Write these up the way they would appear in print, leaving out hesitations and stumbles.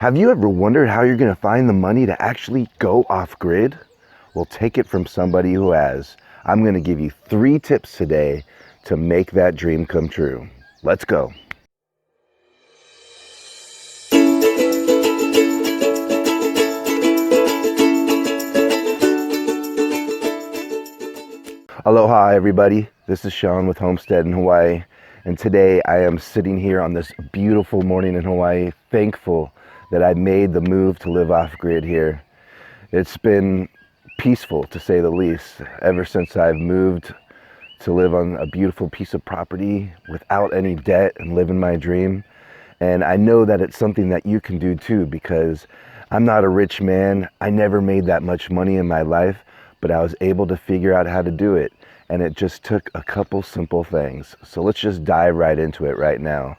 Have you ever wondered how you're going to find the money to actually go off grid? Well, take it from somebody who has. I'm going to give you 3 tips today to make that dream come true. Let's go. Aloha everybody, this is Sean with Homestead in Hawaii, and today I am sitting here on this beautiful morning in Hawaii, thankful that I made the move to live off grid here. It's been peaceful, to say the least, ever since I've moved to live on a beautiful piece of property without any debt and living my dream. And I know that it's something that you can do too, because I'm not a rich man. I never made that much money in my life, but I was able to figure out how to do it. And it just took a couple simple things. So let's just dive right into it right now.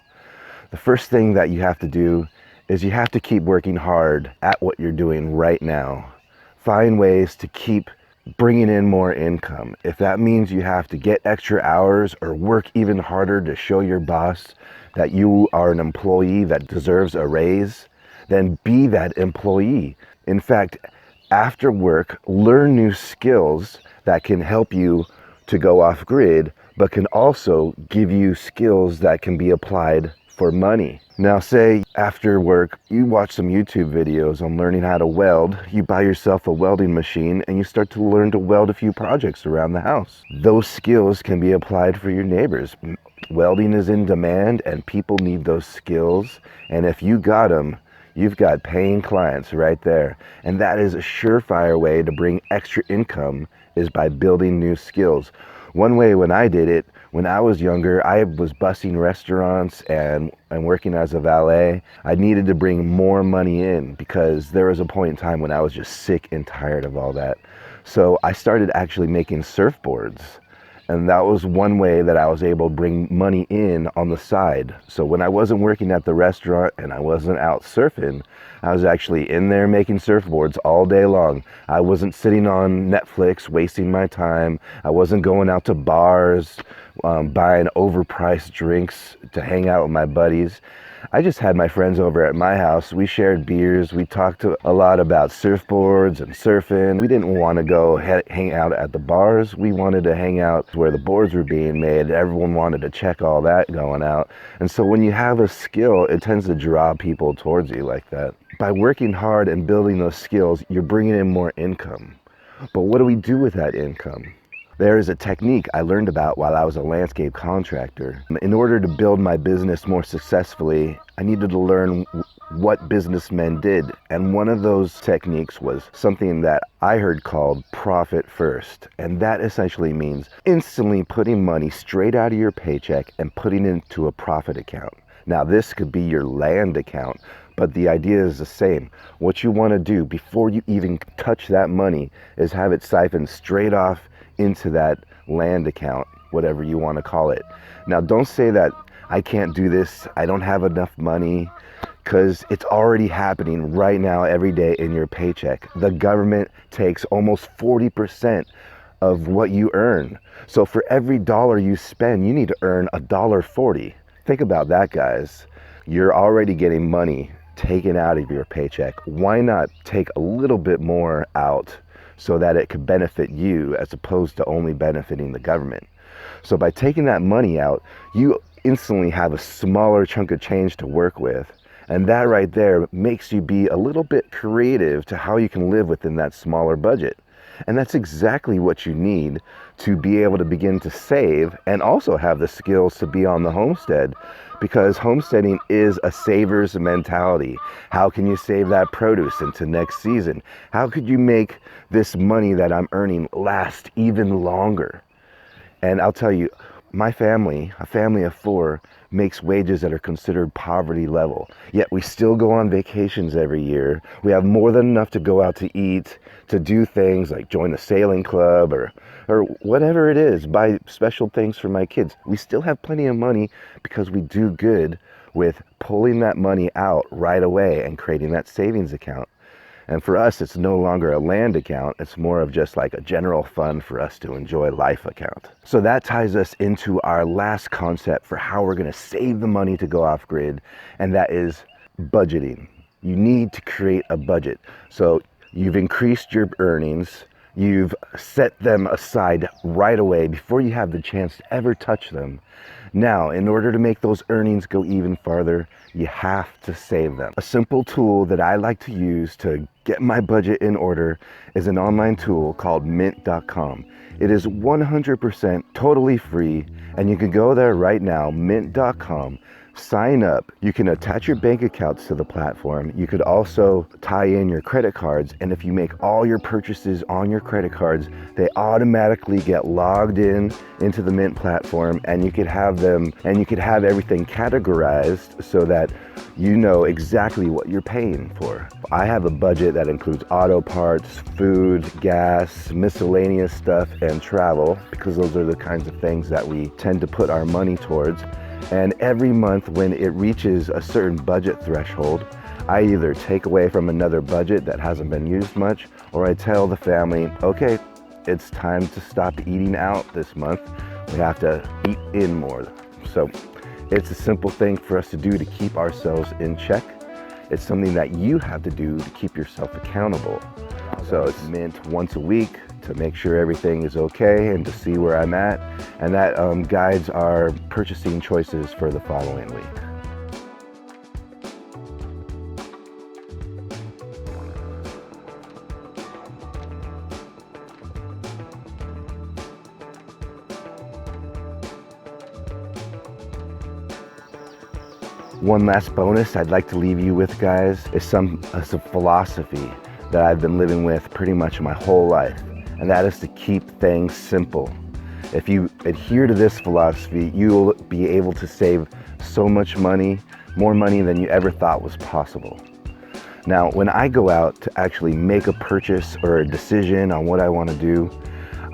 The first thing that you have to do is you have to keep working hard at what you're doing right now. Find ways to keep bringing in more income. If that means you have to get extra hours or work even harder to show your boss that you are an employee that deserves a raise, then be that employee. In fact, after work, learn new skills that can help you to go off grid, but can also give you skills that can be applied for money. Now, say after work, you watch some YouTube videos on learning how to weld, you buy yourself a welding machine and you start to learn to weld a few projects around the house. Those skills can be applied for your neighbors. Welding is in demand and people need those skills. And if you got them, you've got paying clients right there. And that is a surefire way to bring extra income, is by building new skills. One way when I did it, when I was younger, I was bussing restaurants and working as a valet. I needed to bring more money in because there was a point in time when I was just sick and tired of all that. So I started actually making surfboards. And that was one way that I was able to bring money in on the side. So when I wasn't working at the restaurant and I wasn't out surfing, I was actually in there making surfboards all day long. I wasn't sitting on Netflix wasting my time. I wasn't going out to bars, buying overpriced drinks to hang out with my buddies. I just had my friends over at my house. We shared beers. We talked a lot about surfboards and surfing. We didn't want to go hang out at the bars. We wanted to hang out where the boards were being made. Everyone wanted to check all that going out. And so when you have a skill, it tends to draw people towards you like that. By working hard and building those skills, you're bringing in more income. But what do we do with that income? There is a technique I learned about while I was a landscape contractor. In order to build my business more successfully, I needed to learn what businessmen did. And one of those techniques was something that I heard called profit first. And that essentially means instantly putting money straight out of your paycheck and putting it into a profit account. Now, this could be your land account, but the idea is the same. What you want to do before you even touch that money is have it siphoned straight off into that land account, whatever you want to call it. Now, don't say that I can't do this, I don't have enough money, because it's already happening right now every day in your paycheck. The government takes almost 40% of what you earn. So for every dollar you spend, you need to earn $1.40. Think about that, guys. You're already getting money taken out of your paycheck. Why not take a little bit more out so that it could benefit you as opposed to only benefiting the government? So by taking that money out, you instantly have a smaller chunk of change to work with. And that right there makes you be a little bit creative to how you can live within that smaller budget. And that's exactly what you need to be able to begin to save and also have the skills to be on the homestead, because homesteading is a saver's mentality. How can you save that produce into next season? How could you make this money that I'm earning last even longer? And I'll tell you, my family, a family of 4, makes wages that are considered poverty level. Yet we still go on vacations every year. We have more than enough to go out to eat, to do things like join a sailing club or whatever it is, buy special things for my kids. We still have plenty of money because we do good with pulling that money out right away and creating that savings account. And for us, it's no longer a land account. It's more of just like a general fund for us to enjoy life account. So that ties us into our last concept for how we're going to save the money to go off grid, and that is budgeting. you need to create a budget. So you've increased your earnings, you've set them aside right away before you have the chance to ever touch them. Now, in order to make those earnings go even farther, you have to save them. A simple tool that I like to use to get my budget in order is an online tool called mint.com. It is 100% totally free, and you can go there right now, mint.com. Sign up. You can attach your bank accounts to the platform. You could also tie in your credit cards, and if you make all your purchases on your credit cards, they automatically get logged into the Mint platform, and you could have everything categorized so that you know exactly what you're paying for. I have a budget that includes auto parts, food, gas, miscellaneous stuff, and travel, because those are the kinds of things that we tend to put our money towards. And every month when it reaches a certain budget threshold, I either take away from another budget that hasn't been used much, or I tell the family, okay, it's time to stop eating out this month. We have to eat in more. So it's a simple thing for us to do to keep ourselves in check. It's something that you have to do to keep yourself accountable. So it's Mint once a week to make sure everything is okay and to see where I'm at. And that guides our purchasing choices for the following week. One last bonus I'd like to leave you with, guys, is a philosophy that I've been living with pretty much my whole life, and that is to keep things simple. If you adhere to this philosophy, you'll be able to save so much money, more money than you ever thought was possible. Now, when I go out to actually make a purchase or a decision on what I want to do,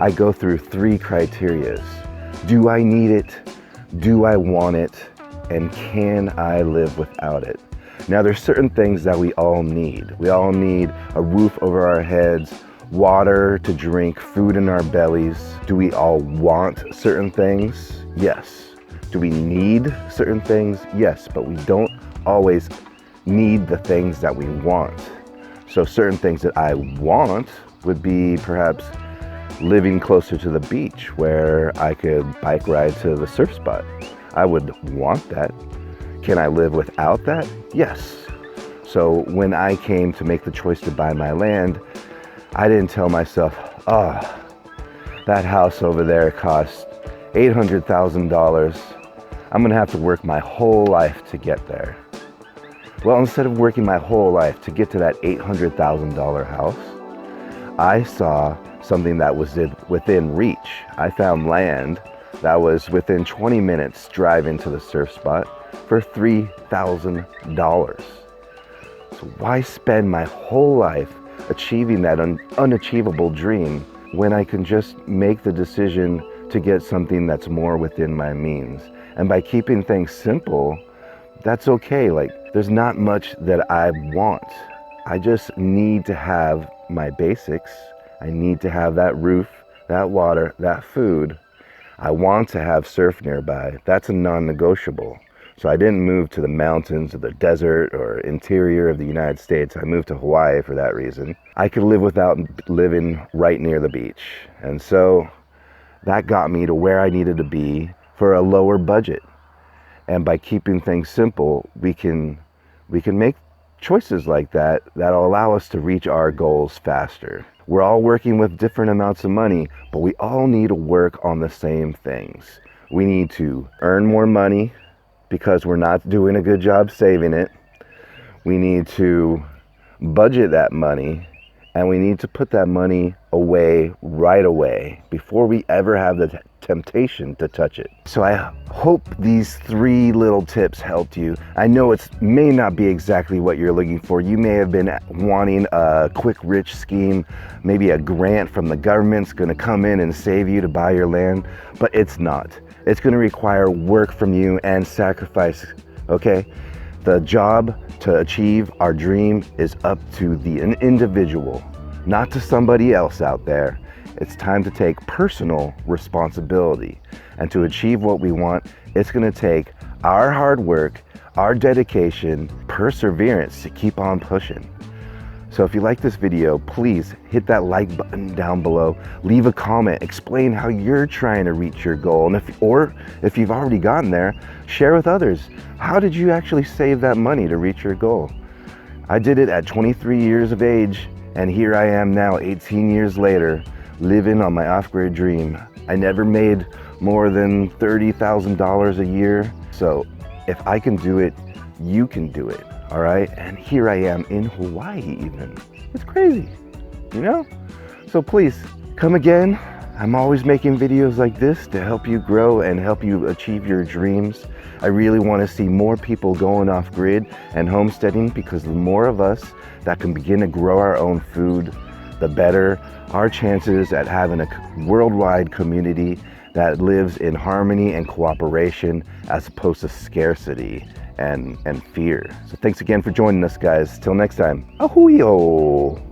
I go through 3 criterias. Do I need it? Do I want it? And can I live without it? Now, there's certain things that we all need. We all need a roof over our heads, water to drink, food in our bellies. Do we all want certain things? Yes. Do we need certain things? Yes, but we don't always need the things that we want. So certain things that I want would be perhaps living closer to the beach where I could bike ride to the surf spot. I would want that. Can I live without that? Yes. So when I came to make the choice to buy my land, I didn't tell myself, that house over there costs $800,000. I'm gonna have to work my whole life to get there. Well, instead of working my whole life to get to that $800,000 house, I saw something that was within reach. I found land that was within 20 minutes driving to the surf spot for $3,000. So why spend my whole life achieving that unachievable dream when I can just make the decision to get something that's more within my means? And by keeping things simple, that's okay. Like, there's not much that I want. I just need to have my basics. I need to have that roof, that water, that food. I want to have surf nearby. That's a non-negotiable. So I didn't move to the mountains or the desert or interior of the United States. I moved to Hawaii for that reason. I could live without living right near the beach. And so that got me to where I needed to be for a lower budget. And by keeping things simple, we can make choices like that that'll allow us to reach our goals faster. We're all working with different amounts of money, but we all need to work on the same things. We need to earn more money because we're not doing a good job saving it. We need to budget that money, and we need to put that money away right away before we ever have the temptation to touch it. So I hope these 3 little tips helped you. I know it may not be exactly what you're looking for. You may have been wanting a quick rich scheme, maybe a grant from the government's gonna come in and save you to buy your land, but it's not. It's gonna require work from you and sacrifice, okay? The job to achieve our dream is up to the individual, not to somebody else out there. It's time to take personal responsibility. And to achieve what we want, it's gonna take our hard work, our dedication, perseverance to keep on pushing. So if you like this video, please hit that like button down below, leave a comment, explain how you're trying to reach your goal. And if you've already gotten there, share with others. How did you actually save that money to reach your goal? I did it at 23 years of age, and here I am now 18 years later, living on my off-grid dream. I never made more than $30,000 a year. So if I can do it, you can do it, all right? And here I am in Hawaii even. It's crazy, you know? So please, come again. I'm always making videos like this to help you grow and help you achieve your dreams. I really want to see more people going off grid and homesteading, because the more of us that can begin to grow our own food, the better our chances at having a worldwide community that lives in harmony and cooperation as opposed to scarcity and fear. So thanks again for joining us, guys. Till next time. Ahuio.